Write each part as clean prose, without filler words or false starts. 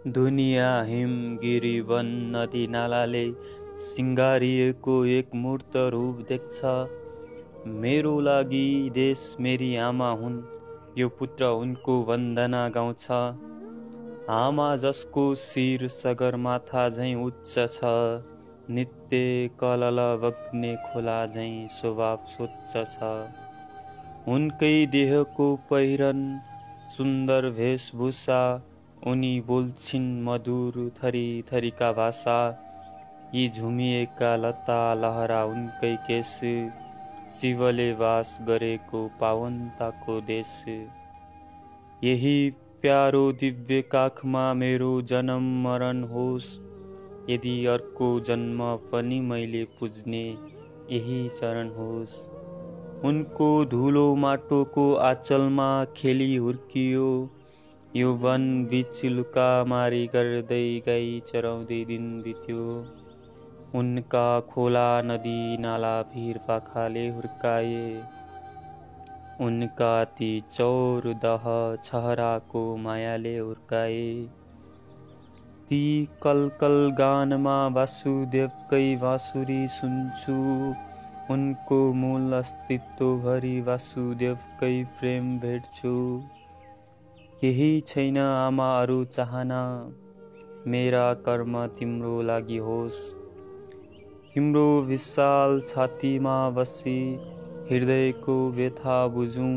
दुनिया हिमगिरी वन नदी नालाले सिंगारिएको एक मूर्त रूप देख्छ। मेरो लागि देश मेरी आमा हुन्, यो पुत्र उनको वन्दना गाउँछ। आमा जसको शिर सगरमाथा झैँ उच्च छ, नित्य कलल बग्ने खोला झैँ स्वभाव स्वच्छ छ। उनकै देहको पहिरन सुन्दर वेशभूषा, उनी बोल्छिन् मधुर थरी थरीका भाषा। यी झुमिएका लता लहरा उनकै केश, शिवले वास गरेको पावनताको देश। यही प्यारो दिव्य काखमा मेरो जन्म मरण होस्, यदि अर्को जन्म पनि मैले पुज्ने यही चरण होस्। उनको धुलो माटोको आँचलमा खेली हुर्कियो, यो वन बीच लुका मारी गर्दै गाई चराउँदै दिन बित्यो। उनका खोला नदी नाला भिर पाखाले हुर्काए, उनका ती चौर दह छहराको मायाले हुर्काए। ती कलकल गानमा वासुदेवकै बाँसुरी सुन्छु, उनको मूल अस्तित्वभरि वासुदेवकै प्रेम भेट्छु। केही छैन आमा अरू चाहना, मेरा कर्म तिम्रो लागि होस्। तिम्रो विशाल छातीमा बसी हृदयको व्यथा बुझौँ,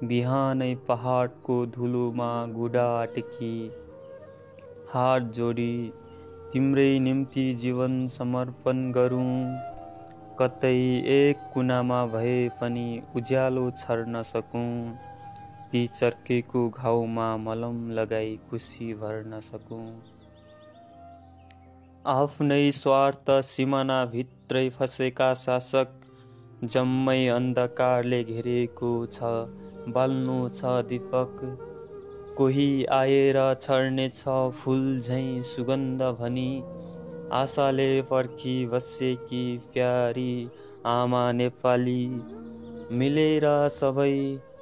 बिहानै पहाडको धुलोमा गुडा टेकी हात जोडी तिम्रै निम्ति जीवन समर्पण गरौँ। कतै एक कुनामा भए पनि उज्यालो छर्न सकौँ, ती चर्केको घाउमा मलम लगाई खुसी भर्न सकौँ। आफ्नै स्वार्थ सिमाना भित्रै फसेका शासक, जम्मै अन्धकारले घेरेको छ, बाल्नु छ दीपक। कोही आएर छर्नेछ फुल झैँ सुगन्ध भनी, आशाले पर्खी बसेकी प्यारी आमा नेपाली। मिलेर सबै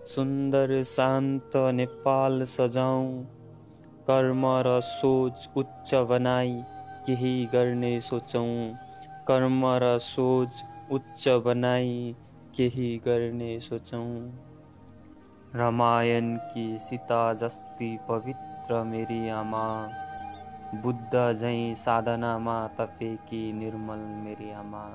सुन्दर शान्त नेपाल सजाऊँ, कर्म र सोच उच्च बनाई केही गर्ने सोचौँ। कर्म र सोच उच्च बनाई केही गर्ने सोचौँ। रामायणकी सीता जस्ती पवित्र मेरी आमा, बुद्ध झैँ साधनामा तपेकी निर्मल मेरी आमा।